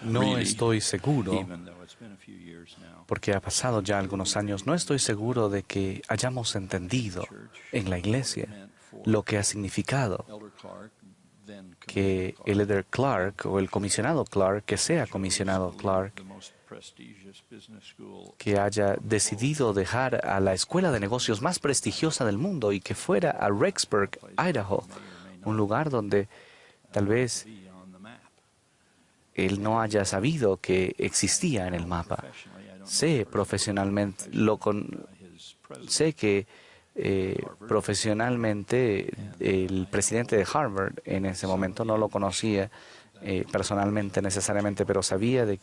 No estoy seguro, porque ha pasado ya algunos años, no estoy seguro de que hayamos entendido en la Iglesia lo que ha significado que el Elder Clark o el comisionado Clark, que sea comisionado Clark, que haya decidido dejar a la escuela de negocios más prestigiosa del mundo y que fuera a Rexburg, Idaho, un lugar donde tal vez él no haya sabido que existía en el mapa. Sé profesionalmente, sé que profesionalmente el presidente de Harvard en ese momento no lo conocía personalmente necesariamente, pero sabía de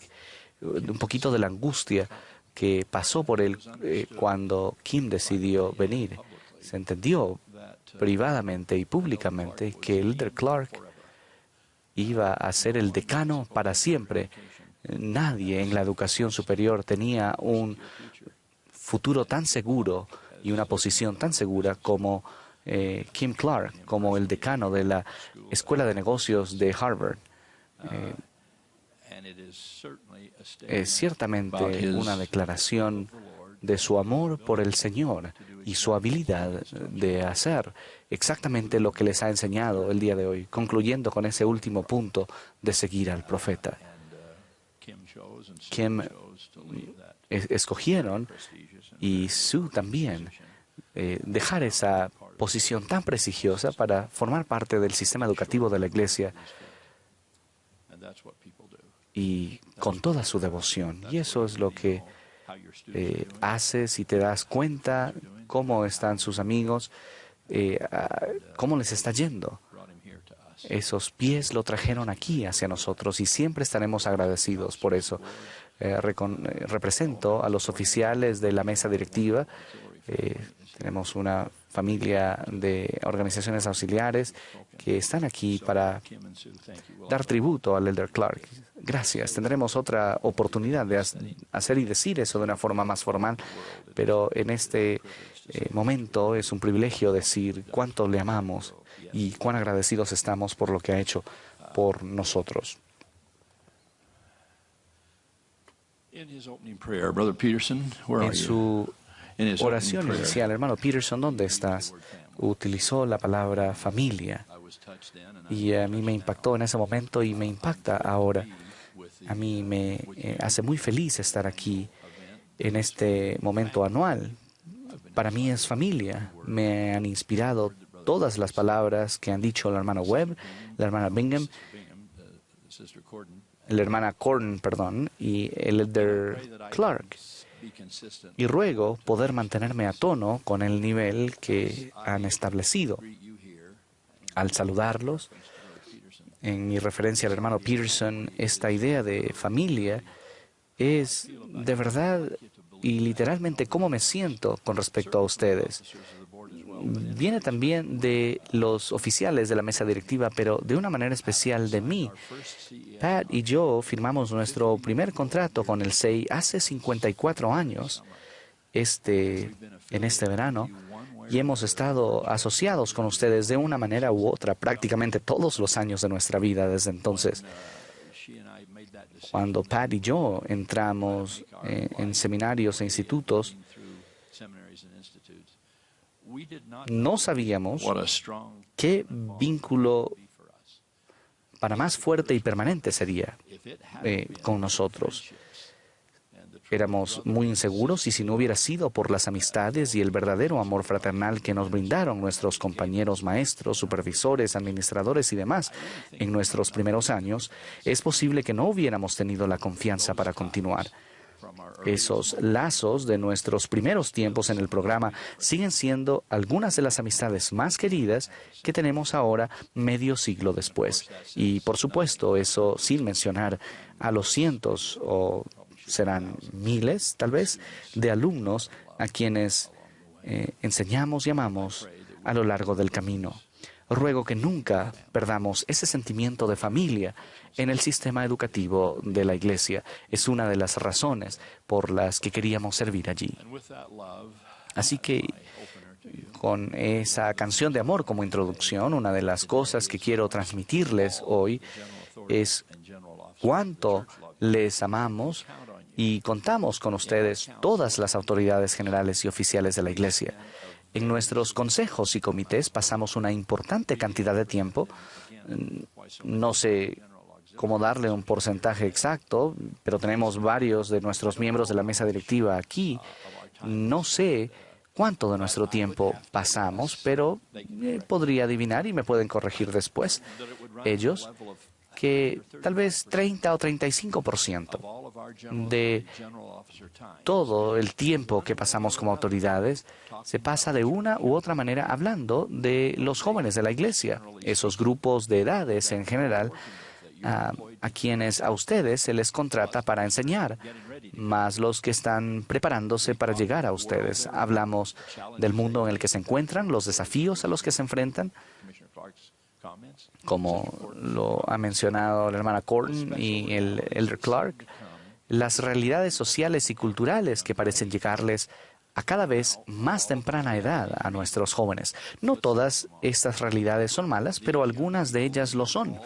un poquito de la angustia que pasó por él cuando Kim decidió venir. Se entendió privadamente y públicamente que Elder Clark iba a ser el decano para siempre. Nadie en la educación superior tenía un futuro tan seguro y una posición tan segura como Kim Clark, como el decano de la Escuela de Negocios de Harvard. Es ciertamente una declaración de su amor por el Señor y su habilidad de hacer exactamente lo que les ha enseñado el día de hoy, concluyendo con ese último punto de seguir al profeta. Kim escogieron y Sue también dejar esa posición tan prestigiosa para formar parte del sistema educativo de la Iglesia y con toda su devoción. Y eso es lo que haces y te das cuenta cómo están sus amigos, cómo les está yendo. Esos pies lo trajeron aquí hacia nosotros y siempre estaremos agradecidos por eso. Represento a los oficiales de la mesa directiva. Tenemos una familia de organizaciones auxiliares que están aquí para dar tributo al Elder Clark. Gracias. Tendremos otra oportunidad de hacer y decir eso de una forma más formal, pero en este momento es un privilegio decir cuánto le amamos y cuán agradecidos estamos por lo que ha hecho por nosotros. En su oración inicial, hermano Peterson, ¿dónde estás? Utilizó la palabra familia y a mí me impactó en ese momento y me impacta ahora. A mí me hace muy feliz estar aquí en este momento anual. Para mí es familia. Me han inspirado todas las palabras que han dicho la hermana Webb, la hermana Bingham, la hermana Corden, y el Elder Clark. Y ruego poder mantenerme a tono con el nivel que han establecido. Al saludarlos, en mi referencia al hermano Peterson, esta idea de familia es de verdad y literalmente cómo me siento con respecto a ustedes. Viene también de los oficiales de la mesa directiva, pero de una manera especial de mí. Pat y yo firmamos nuestro primer contrato con el SEI hace 54 años, en este verano, y hemos estado asociados con ustedes de una manera u otra prácticamente todos los años de nuestra vida desde entonces. Cuando Pat y yo entramos en seminarios e institutos, no sabíamos qué vínculo para más fuerte y permanente sería con nosotros. Éramos muy inseguros y si no hubiera sido por las amistades y el verdadero amor fraternal que nos brindaron nuestros compañeros maestros, supervisores, administradores y demás en nuestros primeros años, es posible que no hubiéramos tenido la confianza para continuar. Esos lazos de nuestros primeros tiempos en el programa siguen siendo algunas de las amistades más queridas que tenemos ahora medio siglo después. Y por supuesto, eso sin mencionar a los cientos o serán miles, tal vez, de alumnos a quienes enseñamos y amamos a lo largo del camino. Ruego que nunca perdamos ese sentimiento de familia en el sistema educativo de la Iglesia. Es una de las razones por las que queríamos servir allí. Así que, con esa canción de amor como introducción, una de las cosas que quiero transmitirles hoy es cuánto les amamos y contamos con ustedes, todas las autoridades generales y oficiales de la Iglesia. En nuestros consejos y comités pasamos una importante cantidad de tiempo. No sé cómo darle un porcentaje exacto, pero tenemos varios de nuestros miembros de la mesa directiva aquí. No sé cuánto de nuestro tiempo pasamos, pero podría adivinar y me pueden corregir después. Ellos, que tal vez 30 o 35% de todo el tiempo que pasamos como autoridades se pasa de una u otra manera hablando de los jóvenes de la Iglesia, esos grupos de edades en general, a quienes a ustedes se les contrata para enseñar, más los que están preparándose para llegar a ustedes. Hablamos del mundo en el que se encuentran, los desafíos a los que se enfrentan, como lo ha mencionado la hermana Corton y el elder Clark, las realidades sociales y culturales que parecen llegarles a cada vez más temprana edad a nuestros jóvenes. No todas estas realidades son malas, pero algunas de ellas lo son.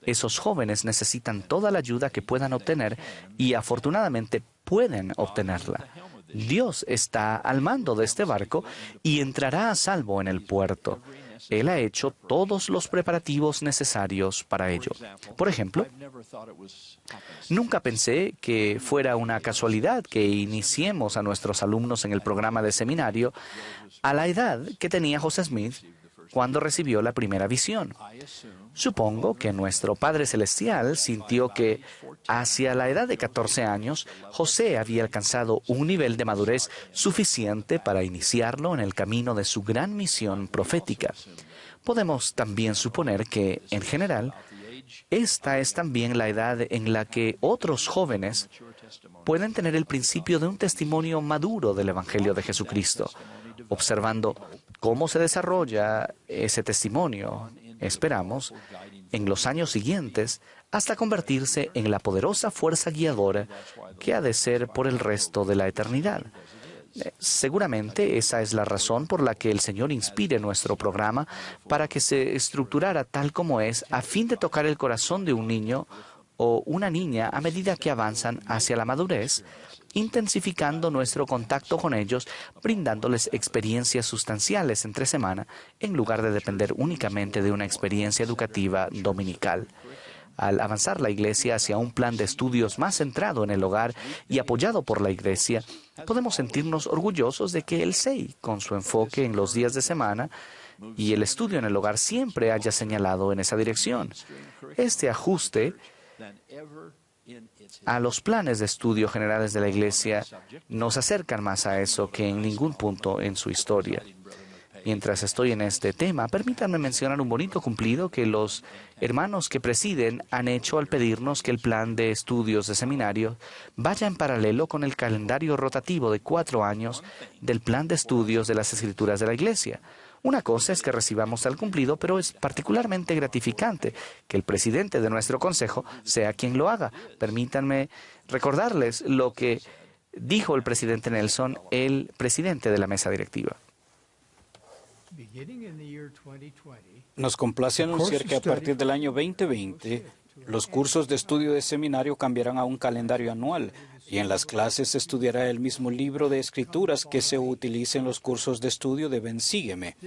Esos jóvenes necesitan toda la ayuda que puedan obtener y afortunadamente pueden obtenerla. Dios está al mando de este barco y entrará a salvo en el puerto. Él ha hecho todos los preparativos necesarios para ello. Por ejemplo, nunca pensé que fuera una casualidad que iniciemos a nuestros alumnos en el programa de seminario a la edad que tenía José Smith cuando recibió la primera visión. Supongo que nuestro Padre Celestial sintió que hacia la edad de 14 años, José había alcanzado un nivel de madurez suficiente para iniciarlo en el camino de su gran misión profética. Podemos también suponer que, en general, esta es también la edad en la que otros jóvenes pueden tener el principio de un testimonio maduro del Evangelio de Jesucristo, observando cómo se desarrolla ese testimonio, esperamos, en los años siguientes, hasta convertirse en la poderosa fuerza guiadora que ha de ser por el resto de la eternidad. Seguramente esa es la razón por la que el Señor inspire nuestro programa para que se estructurara tal como es, a fin de tocar el corazón de un niño o una niña a medida que avanzan hacia la madurez, intensificando nuestro contacto con ellos, brindándoles experiencias sustanciales entre semana, en lugar de depender únicamente de una experiencia educativa dominical. Al avanzar la Iglesia hacia un plan de estudios más centrado en el hogar y apoyado por la Iglesia, podemos sentirnos orgullosos de que el SEI, con su enfoque en los días de semana y el estudio en el hogar, siempre haya señalado en esa dirección. Este ajuste a los planes de estudio generales de la Iglesia nos acercan más a eso que en ningún punto en su historia. Mientras estoy en este tema, permítanme mencionar un bonito cumplido que los hermanos que presiden han hecho al pedirnos que el plan de estudios de seminario vaya en paralelo con el calendario rotativo de 4 años del plan de estudios de las Escrituras de la Iglesia. Una cosa es que recibamos tal cumplido, pero es particularmente gratificante que el presidente de nuestro consejo sea quien lo haga. Permítanme recordarles lo que dijo el presidente Nelson, el presidente de la mesa directiva. Nos complace anunciar que a partir del año 2020, los cursos de estudio de seminario cambiarán a un calendario anual y en las clases se estudiará el mismo libro de escrituras que se utiliza en los cursos de estudio de Ven, Sígueme.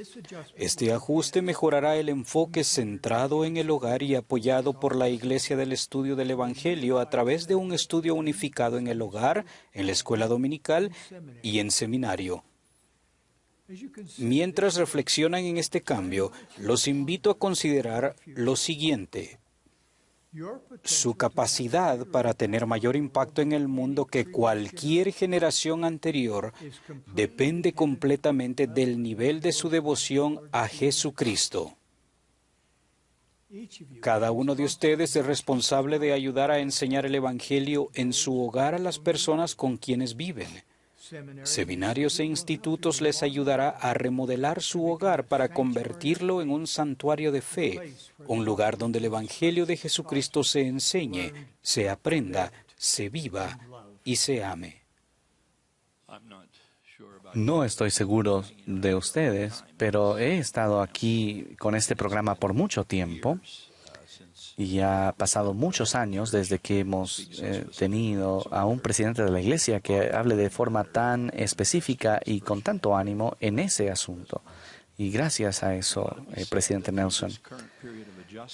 Este ajuste mejorará el enfoque centrado en el hogar y apoyado por la Iglesia del Estudio del Evangelio a través de un estudio unificado en el hogar, en la escuela dominical y en seminario. Mientras reflexionan en este cambio, los invito a considerar lo siguiente. Su capacidad para tener mayor impacto en el mundo que cualquier generación anterior depende completamente del nivel de su devoción a Jesucristo. Cada uno de ustedes es responsable de ayudar a enseñar el Evangelio en su hogar a las personas con quienes viven. Seminarios e institutos les ayudará a remodelar su hogar para convertirlo en un santuario de fe, un lugar donde el Evangelio de Jesucristo se enseñe, se aprenda, se viva y se ame. No estoy seguro de ustedes, pero he estado aquí con este programa por mucho tiempo Y ha pasado muchos años desde que hemos tenido a un presidente de la Iglesia que hable de forma tan específica y con tanto ánimo en ese asunto. Y gracias a eso, presidente Nelson,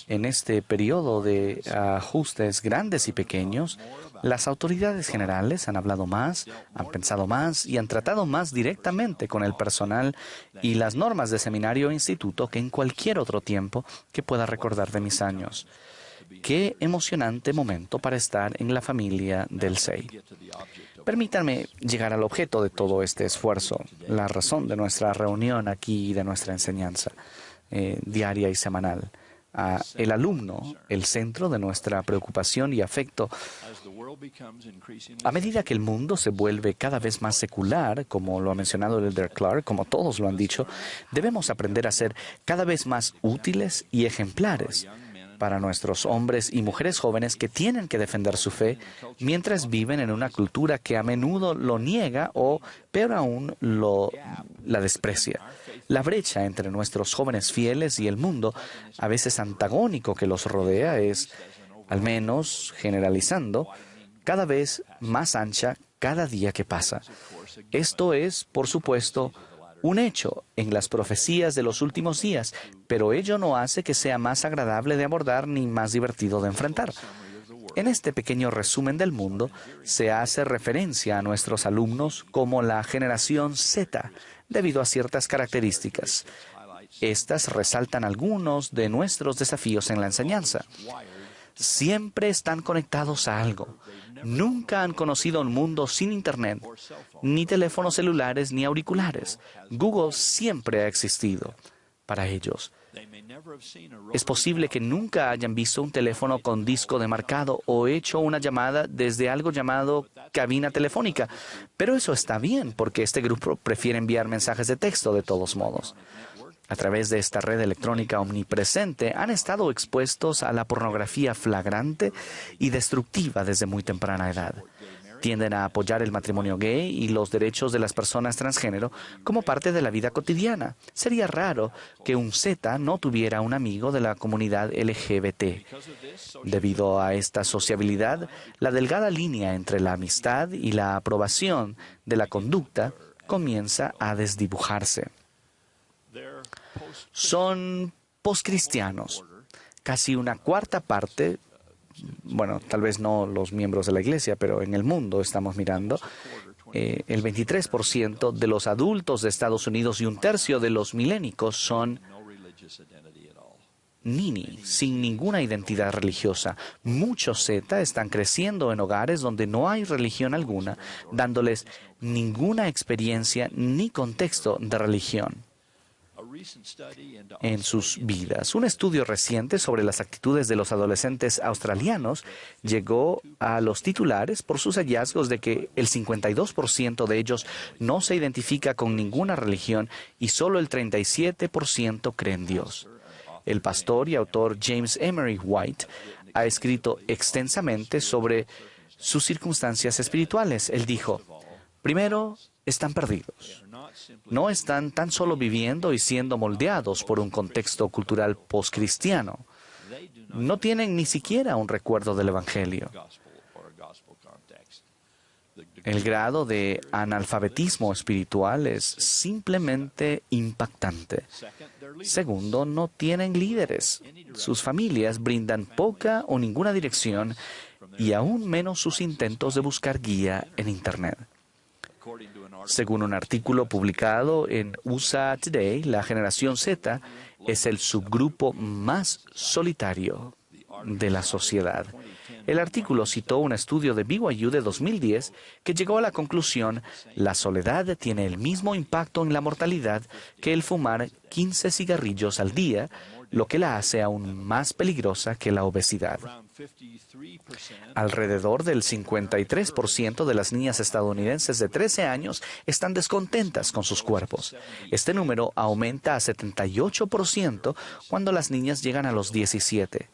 en este periodo de ajustes grandes y pequeños, las autoridades generales han hablado más, han pensado más y han tratado más directamente con el personal y las normas de seminario e instituto que en cualquier otro tiempo que pueda recordar de mis años. Qué emocionante momento para estar en la familia del SEI. Permítanme llegar al objeto de todo este esfuerzo, la razón de nuestra reunión aquí y de nuestra enseñanza diaria y semanal. El alumno, el centro de nuestra preocupación y afecto. A medida que el mundo se vuelve cada vez más secular, como lo ha mencionado el Elder Clark, como todos lo han dicho, debemos aprender a ser cada vez más útiles y ejemplares para nuestros hombres y mujeres jóvenes que tienen que defender su fe mientras viven en una cultura que a menudo lo niega o, peor aún, la desprecia. La brecha entre nuestros jóvenes fieles y el mundo, a veces antagónico que los rodea, es, al menos generalizando, cada vez más ancha cada día que pasa. Esto es, por supuesto, un hecho en las profecías de los últimos días, pero ello no hace que sea más agradable de abordar ni más divertido de enfrentar. En este pequeño resumen del mundo se hace referencia a nuestros alumnos como la generación Z, debido a ciertas características. Estas resaltan algunos de nuestros desafíos en la enseñanza. Siempre están conectados a algo. Nunca han conocido un mundo sin Internet, ni teléfonos celulares ni auriculares. Google siempre ha existido para ellos. Es posible que nunca hayan visto un teléfono con disco demarcado o hecho una llamada desde algo llamado cabina telefónica, pero eso está bien porque este grupo prefiere enviar mensajes de texto de todos modos. A través de esta red electrónica omnipresente han estado expuestos a la pornografía flagrante y destructiva desde muy temprana edad. Tienden a apoyar el matrimonio gay y los derechos de las personas transgénero como parte de la vida cotidiana. Sería raro que un Z no tuviera un amigo de la comunidad LGBT. Debido a esta sociabilidad, la delgada línea entre la amistad y la aprobación de la conducta comienza a desdibujarse. Son poscristianos. Casi una cuarta parte, bueno, tal vez no los miembros de la iglesia, pero en el mundo estamos mirando, el 23% de los adultos de Estados Unidos y un tercio de los milénicos son Nini, sin ninguna identidad religiosa. Muchos Z están creciendo en hogares donde no hay religión alguna, dándoles ninguna experiencia ni contexto de religión en sus vidas. Un estudio reciente sobre las actitudes de los adolescentes australianos llegó a los titulares por sus hallazgos de que el 52% de ellos no se identifica con ninguna religión y solo el 37% cree en Dios. El pastor y autor James Emery White ha escrito extensamente sobre sus circunstancias espirituales. Él dijo, primero, están perdidos. No están tan solo viviendo y siendo moldeados por un contexto cultural postcristiano. No tienen ni siquiera un recuerdo del Evangelio. El grado de analfabetismo espiritual es simplemente impactante. Segundo, no tienen líderes. Sus familias brindan poca o ninguna dirección y aún menos sus intentos de buscar guía en Internet. Según un artículo publicado en USA Today, la generación Z es el subgrupo más solitario de la sociedad. El artículo citó un estudio de BYU de 2010 que llegó a la conclusión: la soledad tiene el mismo impacto en la mortalidad que el fumar 15 cigarrillos al día, lo que la hace aún más peligrosa que la obesidad. Alrededor del 53% de las niñas estadounidenses de 13 años están descontentas con sus cuerpos. Este número aumenta a 78% cuando las niñas llegan a los 17.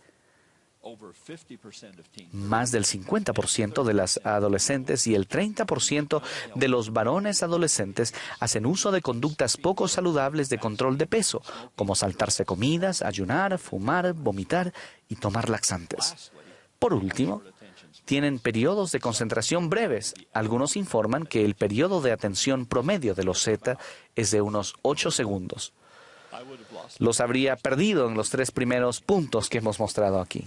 Más del 50% de las adolescentes y el 30% de los varones adolescentes hacen uso de conductas poco saludables de control de peso, como saltarse comidas, ayunar, fumar, vomitar y tomar laxantes. Por último, tienen periodos de concentración breves. Algunos informan que el periodo de atención promedio de los Z es de unos 8 segundos. Los habría perdido en los 3 primeros puntos que hemos mostrado aquí.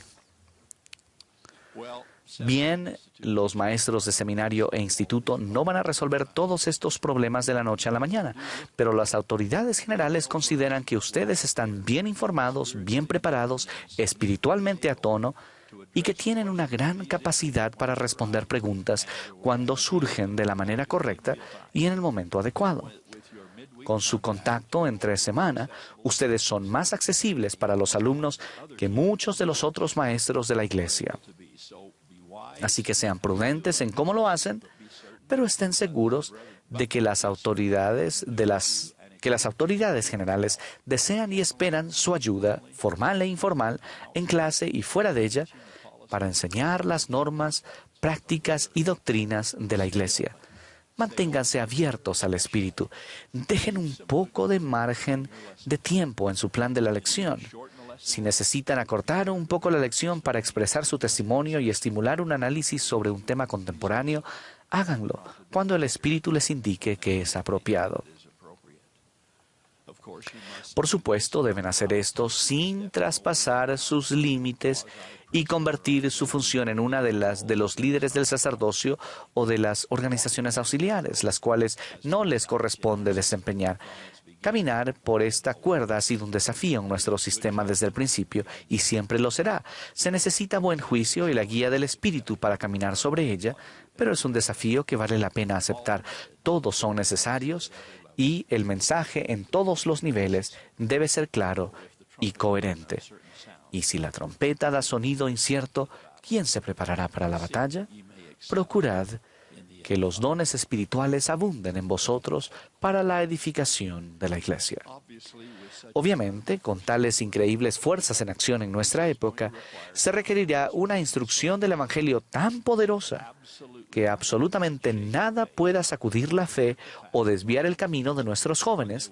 Bien, los maestros de seminario e instituto no van a resolver todos estos problemas de la noche a la mañana, pero las autoridades generales consideran que ustedes están bien informados, bien preparados, espiritualmente a tono, y que tienen una gran capacidad para responder preguntas cuando surgen de la manera correcta y en el momento adecuado. Con su contacto entre semana, ustedes son más accesibles para los alumnos que muchos de los otros maestros de la iglesia. Así que sean prudentes en cómo lo hacen, pero estén seguros de que las autoridades generales desean y esperan su ayuda, formal e informal, en clase y fuera de ella, para enseñar las normas, prácticas y doctrinas de la iglesia. Manténganse abiertos al Espíritu. Dejen un poco de margen de tiempo en su plan de la lección. Si necesitan acortar un poco la lección para expresar su testimonio y estimular un análisis sobre un tema contemporáneo, háganlo cuando el Espíritu les indique que es apropiado. Por supuesto, deben hacer esto sin traspasar sus límites y convertir su función en una de los líderes del sacerdocio o de las organizaciones auxiliares, las cuales no les corresponde desempeñar. Caminar por esta cuerda ha sido un desafío en nuestro sistema desde el principio y siempre lo será. Se necesita buen juicio y la guía del Espíritu para caminar sobre ella, pero es un desafío que vale la pena aceptar. Todos son necesarios y el mensaje en todos los niveles debe ser claro y coherente. Y si la trompeta da sonido incierto, ¿quién se preparará para la batalla? Procurad que los dones espirituales abunden en vosotros para la edificación de la iglesia. Obviamente, con tales increíbles fuerzas en acción en nuestra época, se requerirá una instrucción del Evangelio tan poderosa que absolutamente nada pueda sacudir la fe o desviar el camino de nuestros jóvenes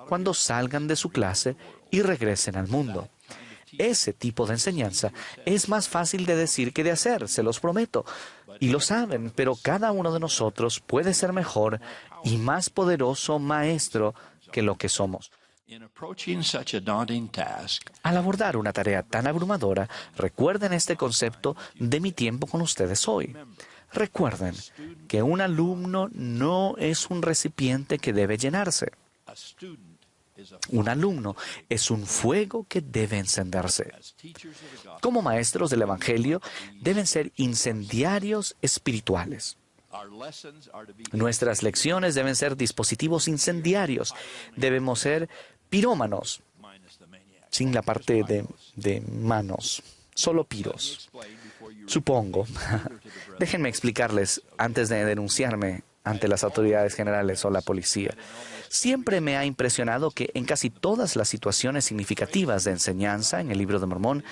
cuando salgan de su clase y regresen al mundo. Ese tipo de enseñanza es más fácil de decir que de hacer, se los prometo. Y lo saben, pero cada uno de nosotros puede ser mejor y más poderoso maestro que lo que somos. Al abordar una tarea tan abrumadora, recuerden este concepto de mi tiempo con ustedes hoy. Recuerden que un alumno no es un recipiente que debe llenarse. Un alumno es un fuego que debe encenderse. Como maestros del Evangelio, deben ser incendiarios espirituales. Nuestras lecciones deben ser dispositivos incendiarios. Debemos ser pirómanos, sin la parte de manos, solo piros. Supongo. Déjenme explicarles antes de denunciarme ante las autoridades generales o la policía. Siempre me ha impresionado que en casi todas las situaciones significativas de enseñanza en el Libro de Mormón,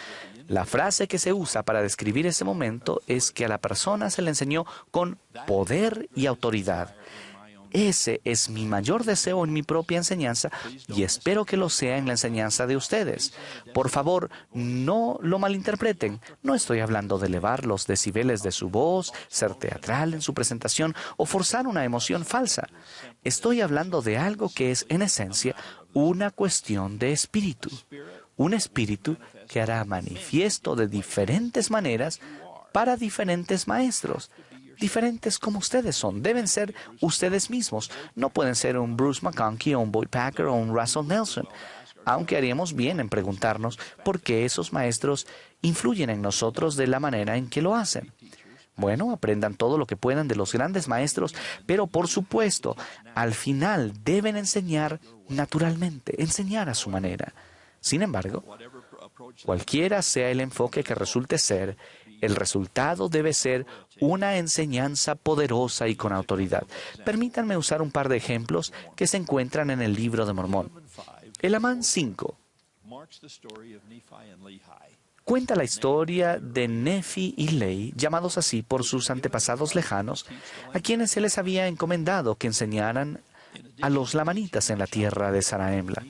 la frase que se usa para describir ese momento es que a la persona se le enseñó con poder y autoridad. Ese es mi mayor deseo en mi propia enseñanza y espero que lo sea en la enseñanza de ustedes. Por favor, no lo malinterpreten. No estoy hablando de elevar los decibeles de su voz, ser teatral en su presentación o forzar una emoción falsa. Estoy hablando de algo que es, en esencia, una cuestión de espíritu. Un espíritu que hará manifiesto de diferentes maneras para diferentes maestros. Diferentes como ustedes son. Deben ser ustedes mismos. No pueden ser un Bruce McConkie o un Boyd Packer o un Russell Nelson. Aunque haríamos bien en preguntarnos por qué esos maestros influyen en nosotros de la manera en que lo hacen. Bueno, aprendan todo lo que puedan de los grandes maestros, pero por supuesto, al final deben enseñar naturalmente, enseñar a su manera. Sin embargo, cualquiera sea el enfoque que resulte ser, el resultado debe ser una enseñanza poderosa y con autoridad. Permítanme usar un par de ejemplos que se encuentran en el Libro de Mormón. El Amán 5 cuenta la historia de Nefi y Lei, llamados así por sus antepasados lejanos, a quienes se les había encomendado que enseñaran a los lamanitas en la tierra de Zarahemla.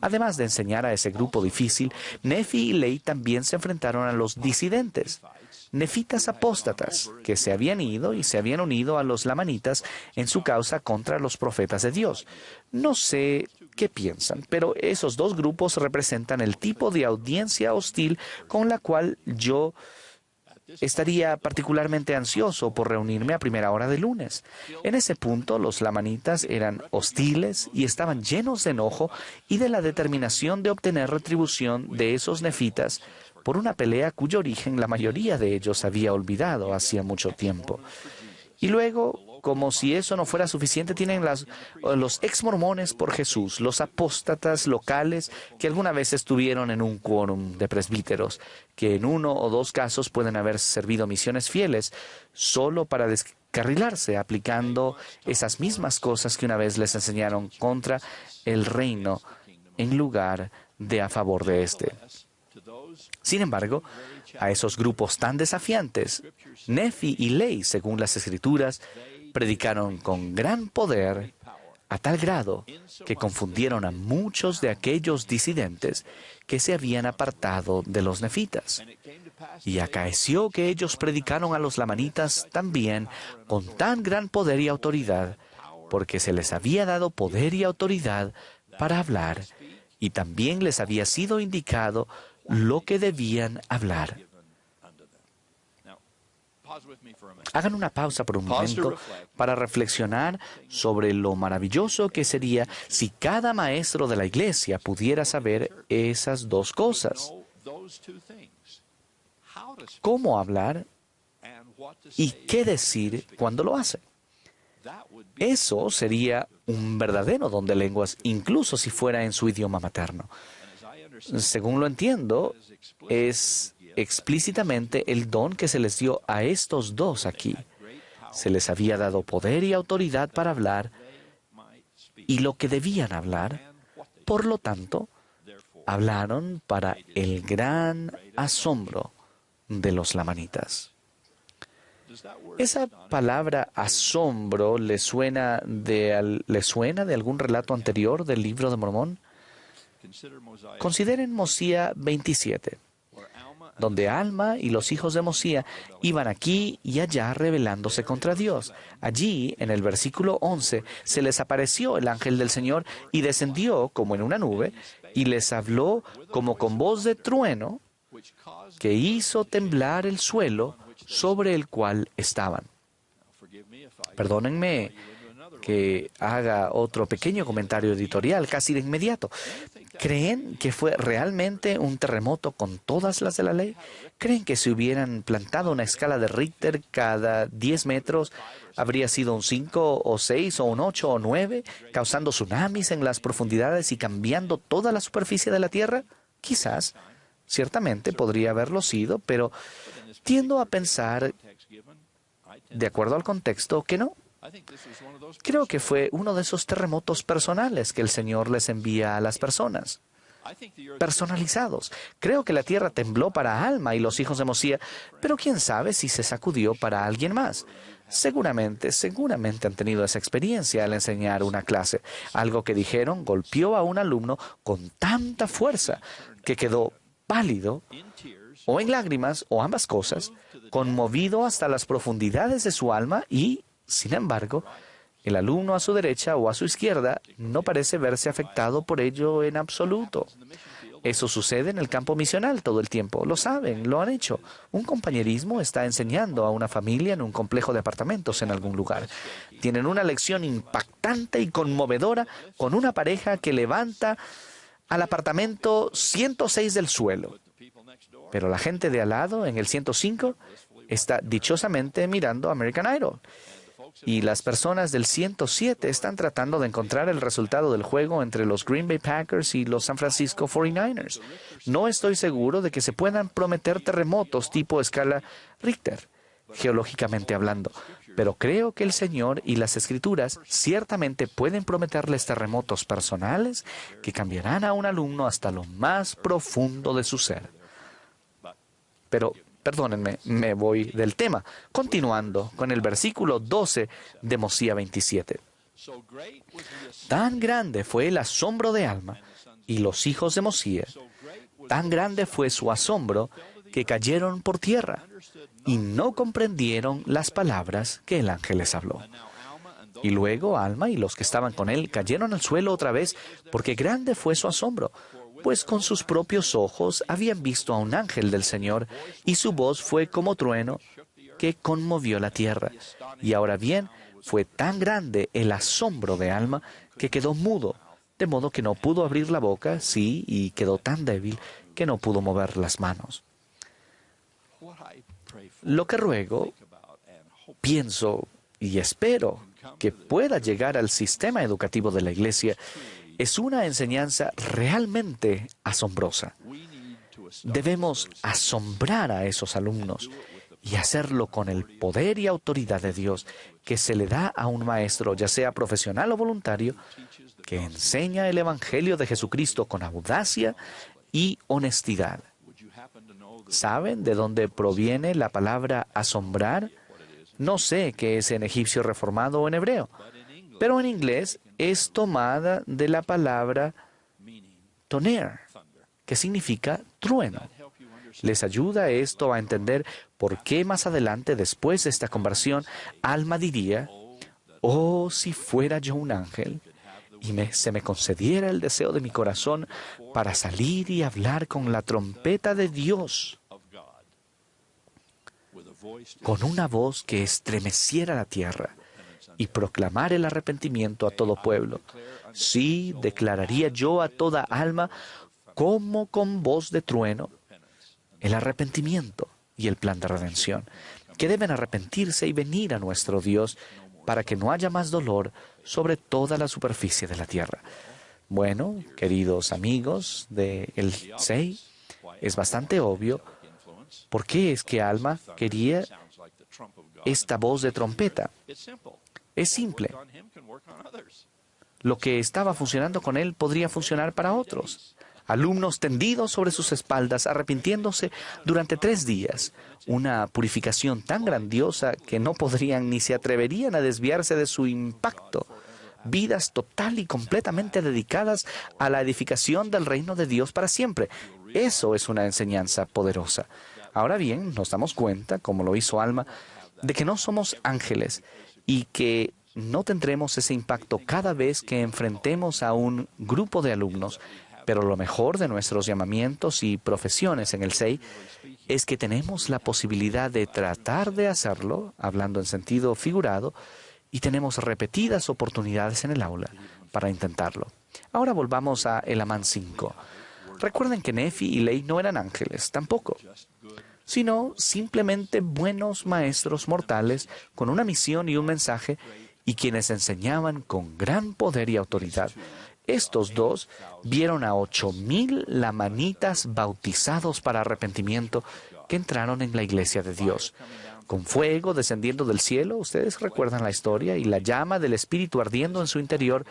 Además de enseñar a ese grupo difícil, Nefi y Lei también se enfrentaron a los disidentes, nefitas apóstatas, que se habían ido y se habían unido a los lamanitas en su causa contra los profetas de Dios. No sé qué piensan, pero esos dos grupos representan el tipo de audiencia hostil con la cual yo estaría particularmente ansioso por reunirme a primera hora de lunes. En ese punto, los lamanitas eran hostiles y estaban llenos de enojo y de la determinación de obtener retribución de esos nefitas por una pelea cuyo origen la mayoría de ellos había olvidado hacía mucho tiempo. Y luego, como si eso no fuera suficiente, tienen los ex-mormones por Jesús, los apóstatas locales que alguna vez estuvieron en un quórum de presbíteros, que en uno o dos casos pueden haber servido misiones fieles solo para descarrilarse, aplicando esas mismas cosas que una vez les enseñaron contra el reino en lugar de a favor de este. Sin embargo, a esos grupos tan desafiantes, Nefi y Lei, según las Escrituras, predicaron con gran poder a tal grado que confundieron a muchos de aquellos disidentes que se habían apartado de los nefitas. Y acaeció que ellos predicaron a los lamanitas también con tan gran poder y autoridad, porque se les había dado poder y autoridad para hablar, y también les había sido indicado lo que debían hablar. Hagan una pausa por un momento para reflexionar sobre lo maravilloso que sería si cada maestro de la iglesia pudiera saber esas dos cosas. Cómo hablar y qué decir cuando lo hace. Eso sería un verdadero don de lenguas, incluso si fuera en su idioma materno. Según lo entiendo, es explícitamente el don que se les dio a estos dos aquí. Se les había dado poder y autoridad para hablar y lo que debían hablar. Por lo tanto, hablaron para el gran asombro de los lamanitas. ¿Esa palabra asombro le suena de algún relato anterior del libro de Mormón? Consideren Mosía 27, donde Alma y los hijos de Mosía iban aquí y allá rebelándose contra Dios. Allí, en el versículo 11, se les apareció el ángel del Señor y descendió como en una nube y les habló como con voz de trueno que hizo temblar el suelo sobre el cual estaban. Perdónenme que haga otro pequeño comentario editorial casi de inmediato. ¿Creen que fue realmente un terremoto con todas las de la ley? ¿Creen que si hubieran plantado una escala de Richter cada 10 metros, habría sido un 5 o 6 o un 8 o 9, causando tsunamis en las profundidades y cambiando toda la superficie de la Tierra? Quizás, ciertamente podría haberlo sido, pero tiendo a pensar, de acuerdo al contexto, que no. Creo que fue uno de esos terremotos personales que el Señor les envía a las personas. Personalizados. Creo que la tierra tembló para Alma y los hijos de Mosía, pero quién sabe si se sacudió para alguien más. Seguramente han tenido esa experiencia al enseñar una clase. Algo que dijeron golpeó a un alumno con tanta fuerza que quedó pálido, o en lágrimas, o ambas cosas, conmovido hasta las profundidades de su alma y, sin embargo, el alumno a su derecha o a su izquierda no parece verse afectado por ello en absoluto. Eso sucede en el campo misional todo el tiempo. Lo saben, lo han hecho. Un compañerismo está enseñando a una familia en un complejo de apartamentos en algún lugar. Tienen una lección impactante y conmovedora con una pareja que levanta al apartamento 106 del suelo. Pero la gente de al lado, en el 105, está dichosamente mirando American Idol. Y las personas del 107 están tratando de encontrar el resultado del juego entre los Green Bay Packers y los San Francisco 49ers. No estoy seguro de que se puedan prometer terremotos tipo escala Richter, geológicamente hablando, pero creo que el Señor y las Escrituras ciertamente pueden prometerles terremotos personales que cambiarán a un alumno hasta lo más profundo de su ser. Pero, perdónenme, me voy del tema. Continuando con el versículo 12 de Mosía 27. Tan grande fue el asombro de Alma y los hijos de Mosía, tan grande fue su asombro que cayeron por tierra y no comprendieron las palabras que el ángel les habló. Y luego Alma y los que estaban con él cayeron al suelo otra vez, porque grande fue su asombro, pues con sus propios ojos habían visto a un ángel del Señor, y su voz fue como trueno que conmovió la tierra. Y ahora bien, fue tan grande el asombro de Alma que quedó mudo, de modo que no pudo abrir la boca, sí, y quedó tan débil que no pudo mover las manos. Lo que ruego, pienso y espero que pueda llegar al sistema educativo de la Iglesia es una enseñanza realmente asombrosa. Debemos asombrar a esos alumnos y hacerlo con el poder y autoridad de Dios que se le da a un maestro, ya sea profesional o voluntario, que enseña el Evangelio de Jesucristo con audacia y honestidad. ¿Saben de dónde proviene la palabra asombrar? No sé qué es en egipcio reformado o en hebreo, pero en inglés es tomada de la palabra toner, que significa trueno. ¿Les ayuda esto a entender por qué más adelante, después de esta conversión, Alma diría, «Oh, si fuera yo un ángel, y se me concediera el deseo de mi corazón para salir y hablar con la trompeta de Dios, con una voz que estremeciera la tierra, y proclamar el arrepentimiento a todo pueblo. Sí, declararía yo a toda alma, como con voz de trueno, el arrepentimiento y el plan de redención, que deben arrepentirse y venir a nuestro Dios para que no haya más dolor sobre toda la superficie de la tierra». Bueno, queridos amigos del SEI, es bastante obvio por qué es que Alma quería esta voz de trompeta. Es simple. Lo que estaba funcionando con él podría funcionar para otros. Alumnos tendidos sobre sus espaldas, arrepintiéndose durante 3 días. Una purificación tan grandiosa que no podrían ni se atreverían a desviarse de su impacto. Vidas total y completamente dedicadas a la edificación del reino de Dios para siempre. Eso es una enseñanza poderosa. Ahora bien, nos damos cuenta, como lo hizo Alma, de que no somos ángeles y que no tendremos ese impacto cada vez que enfrentemos a un grupo de alumnos. Pero lo mejor de nuestros llamamientos y profesiones en el SEI es que tenemos la posibilidad de tratar de hacerlo, hablando en sentido figurado, y tenemos repetidas oportunidades en el aula para intentarlo. Ahora volvamos a Elamán 5. Recuerden que Nefi y Lei no eran ángeles, tampoco, sino simplemente buenos maestros mortales con una misión y un mensaje, y quienes enseñaban con gran poder y autoridad. Estos dos vieron a 8,000 lamanitas bautizados para arrepentimiento que entraron en la iglesia de Dios. Con fuego descendiendo del cielo, ustedes recuerdan la historia, y la llama del Espíritu ardiendo en su interior,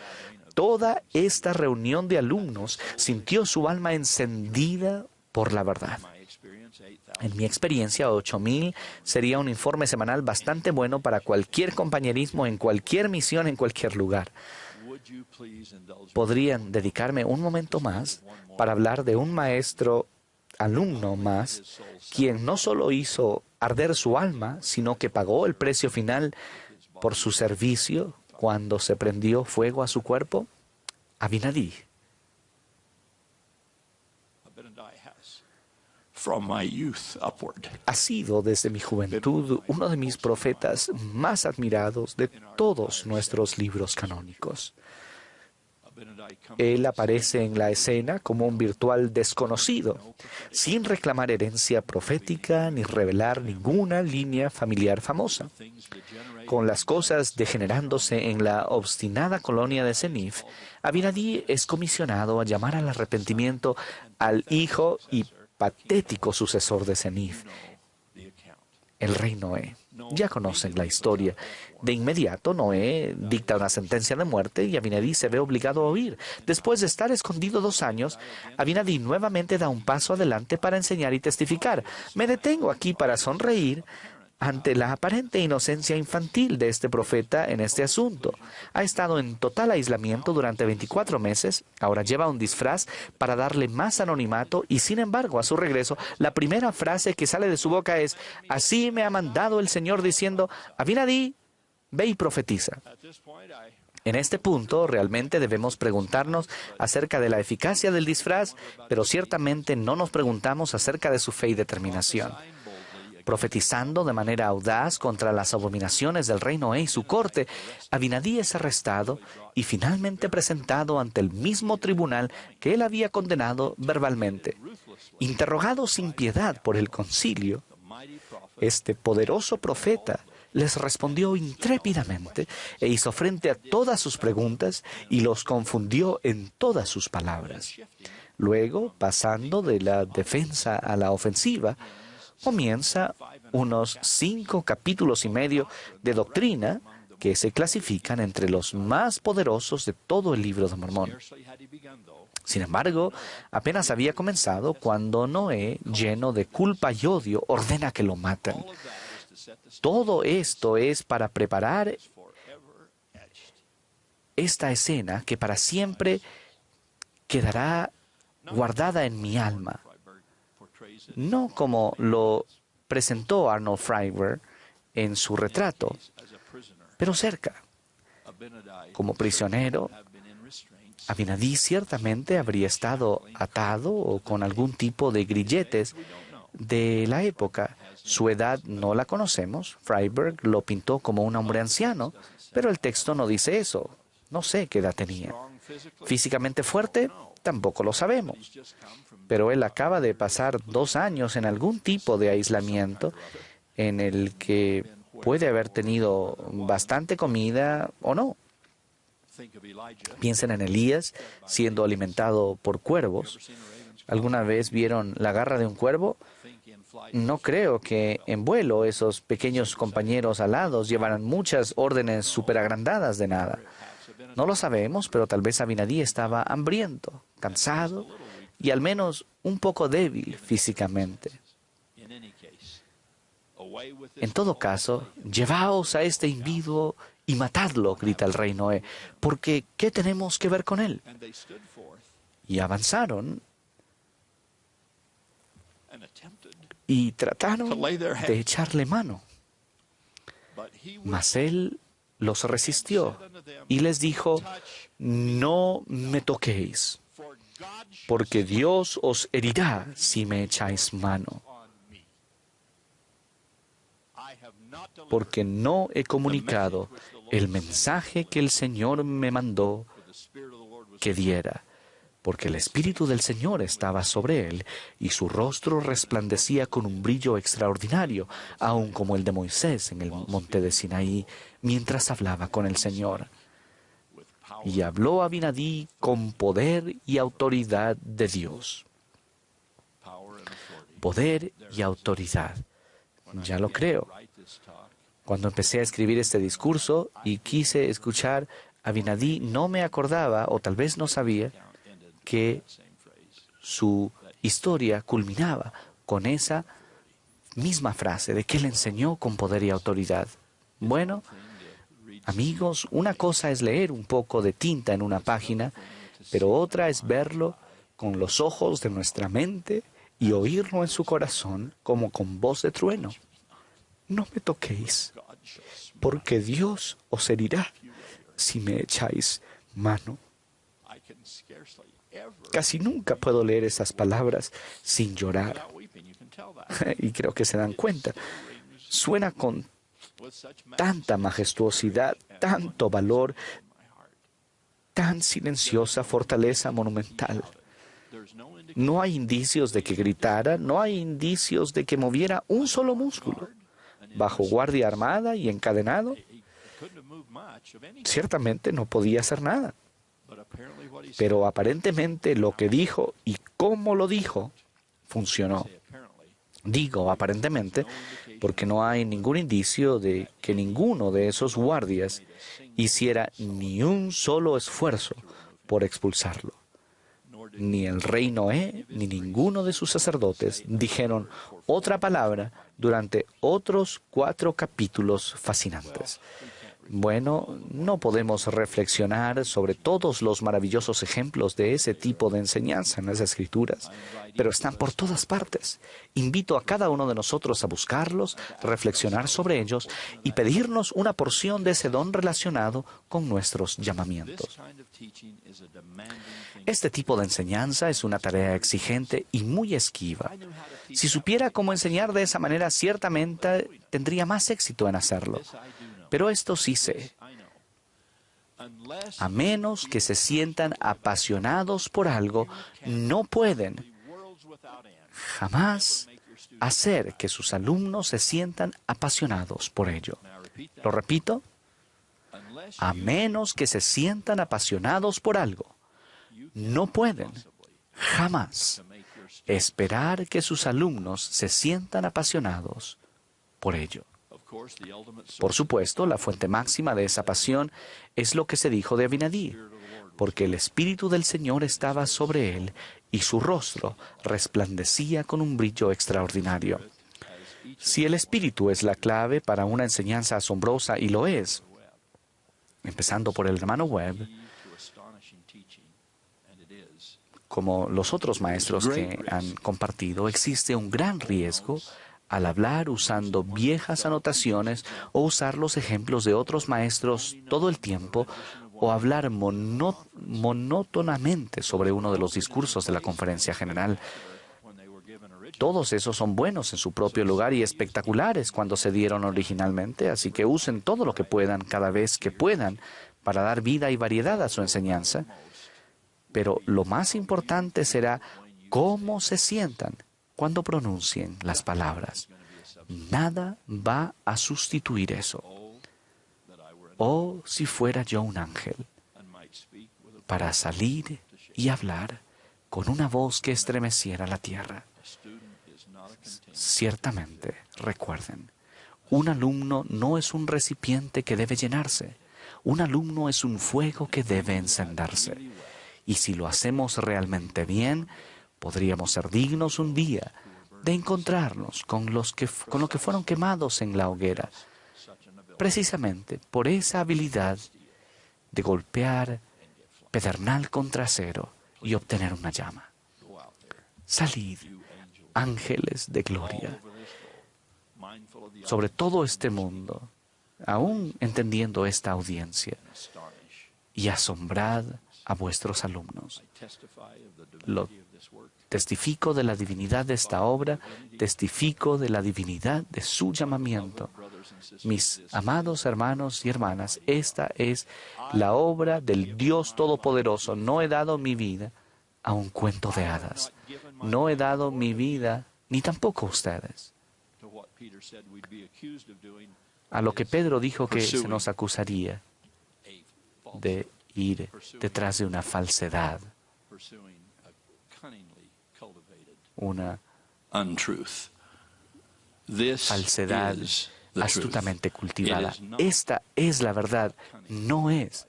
toda esta reunión de alumnos sintió su alma encendida por la verdad. En mi experiencia, 8,000 sería un informe semanal bastante bueno para cualquier compañerismo, en cualquier misión, en cualquier lugar. ¿Podrían dedicarme un momento más para hablar de un maestro alumno más, quien no solo hizo arder su alma, sino que pagó el precio final por su servicio cuando se prendió fuego a su cuerpo? Abinadí. Ha sido desde mi juventud uno de mis profetas más admirados de todos nuestros libros canónicos. Él aparece en la escena como un virtual desconocido, sin reclamar herencia profética ni revelar ninguna línea familiar famosa. Con las cosas degenerándose en la obstinada colonia de Senif, Abinadí es comisionado a llamar al arrepentimiento al hijo y patético sucesor de Senif, el rey Noé. Ya conocen la historia. De inmediato, Noé dicta una sentencia de muerte y Abinadí se ve obligado a huir. Después de estar escondido 2 años, Abinadí nuevamente da un paso adelante para enseñar y testificar. Me detengo aquí para sonreír ante la aparente inocencia infantil de este profeta en este asunto. Ha estado en total aislamiento durante 24 meses, ahora lleva un disfraz para darle más anonimato y sin embargo a su regreso la primera frase que sale de su boca es: así me ha mandado el Señor diciendo, Abinadí, ve y profetiza. En este punto, realmente debemos preguntarnos acerca de la eficacia del disfraz, pero ciertamente no nos preguntamos acerca de su fe y determinación. Profetizando de manera audaz contra las abominaciones del rey Noé y su corte, Abinadí es arrestado y finalmente presentado ante el mismo tribunal que él había condenado verbalmente. Interrogado sin piedad por el concilio, este poderoso profeta les respondió intrépidamente e hizo frente a todas sus preguntas y los confundió en todas sus palabras. Luego, pasando de la defensa a la ofensiva, comienza unos 5 capítulos y medio de doctrina que se clasifican entre los más poderosos de todo el libro de Mormón. Sin embargo, apenas había comenzado cuando Noé, lleno de culpa y odio, ordena que lo maten. Todo esto es para preparar esta escena que para siempre quedará guardada en mi alma. No como lo presentó Arnold Freiberg en su retrato, pero cerca. Como prisionero, Abinadí ciertamente habría estado atado o con algún tipo de grilletes de la época. Su edad no la conocemos. Freiberg lo pintó como un hombre anciano, pero el texto no dice eso. No sé qué edad tenía. Físicamente fuerte, tampoco lo sabemos. Pero él acaba de pasar 2 años en algún tipo de aislamiento en el que puede haber tenido bastante comida o no. Piensen en Elías siendo alimentado por cuervos. ¿Alguna vez vieron la garra de un cuervo? No creo que en vuelo esos pequeños compañeros alados llevaran muchas órdenes superagrandadas de nada. No lo sabemos, pero tal vez Abinadí estaba hambriento, cansado y al menos un poco débil físicamente. En todo caso, llevaos a este individuo y matadlo, grita el rey Noé, porque ¿qué tenemos que ver con él? Y avanzaron y trataron de echarle mano. Mas él los resistió y les dijo: no me toquéis, porque Dios os herirá si me echáis mano. Porque no he comunicado el mensaje que el Señor me mandó que diera, porque el Espíritu del Señor estaba sobre él, y su rostro resplandecía con un brillo extraordinario, aun como el de Moisés en el monte de Sinaí, mientras hablaba con el Señor. Y habló Abinadí con poder y autoridad de Dios. Poder y autoridad. Ya lo creo. Cuando empecé a escribir este discurso y quise escuchar a Abinadí, no me acordaba, o tal vez no sabía, que su historia culminaba con esa misma frase de que él enseñó con poder y autoridad. Bueno, amigos, una cosa es leer un poco de tinta en una página, pero otra es verlo con los ojos de nuestra mente y oírlo en su corazón como con voz de trueno. No me toquéis, porque Dios os herirá si me echáis mano. Casi nunca puedo leer esas palabras sin llorar. Y creo que se dan cuenta. Suena con tanta majestuosidad, tanto valor, tan silenciosa fortaleza monumental. No hay indicios de que gritara, no hay indicios de que moviera un solo músculo. Bajo guardia armada y encadenado, ciertamente no podía hacer nada. Pero aparentemente lo que dijo y cómo lo dijo funcionó. Digo aparentemente porque no hay ningún indicio de que ninguno de esos guardias hiciera ni un solo esfuerzo por expulsarlo. Ni el rey Noé, ni ninguno de sus sacerdotes dijeron otra palabra durante otros 4 capítulos fascinantes. Bueno, no podemos reflexionar sobre todos los maravillosos ejemplos de ese tipo de enseñanza en las Escrituras, pero están por todas partes. Invito a cada uno de nosotros a buscarlos, reflexionar sobre ellos y pedirnos una porción de ese don relacionado con nuestros llamamientos. Este tipo de enseñanza es una tarea exigente y muy esquiva. Si supiera cómo enseñar de esa manera, ciertamente tendría más éxito en hacerlo. Pero esto sí sé, a menos que se sientan apasionados por algo, no pueden jamás hacer que sus alumnos se sientan apasionados por ello. Lo repito, a menos que se sientan apasionados por algo, no pueden jamás esperar que sus alumnos se sientan apasionados por ello. Por supuesto, la fuente máxima de esa pasión es lo que se dijo de Abinadí, porque el Espíritu del Señor estaba sobre él y su rostro resplandecía con un brillo extraordinario. Si el Espíritu es la clave para una enseñanza asombrosa, y lo es, empezando por el hermano Webb, como los otros maestros que han compartido, existe un gran riesgo al hablar usando viejas anotaciones o usar los ejemplos de otros maestros todo el tiempo o hablar monótonamente sobre uno de los discursos de la conferencia general. Todos esos son buenos en su propio lugar y espectaculares cuando se dieron originalmente, así que usen todo lo que puedan cada vez que puedan para dar vida y variedad a su enseñanza. Pero lo más importante será cómo se sientan cuando pronuncien las palabras. Nada va a sustituir eso. Oh, si fuera yo un ángel, para salir y hablar con una voz que estremeciera la tierra. Ciertamente, recuerden, un alumno no es un recipiente que debe llenarse. Un alumno es un fuego que debe encenderse. Y si lo hacemos realmente bien, podríamos ser dignos un día de encontrarnos con lo que fueron quemados en la hoguera, precisamente por esa habilidad de golpear pedernal contra acero y obtener una llama. Salid, ángeles de gloria, sobre todo este mundo, aún entendiendo esta audiencia, y asombrad a vuestros alumnos. Testifico de la divinidad de esta obra, testifico de la divinidad de su llamamiento. Mis amados hermanos y hermanas, esta es la obra del Dios Todopoderoso. No he dado mi vida a un cuento de hadas. No he dado mi vida, ni tampoco ustedes, a lo que Pedro dijo que se nos acusaría de ir detrás de una falsedad, una falsedad astutamente cultivada. Esta es la verdad, no es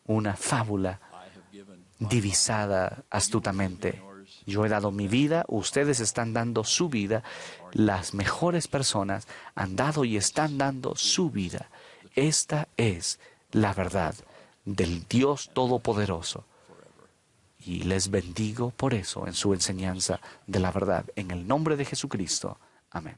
una fábula divisada astutamente. Yo he dado mi vida, ustedes están dando su vida, las mejores personas han dado y están dando su vida. Esta es la verdad del Dios Todopoderoso. Y les bendigo por eso en su enseñanza de la verdad. En el nombre de Jesucristo. Amén.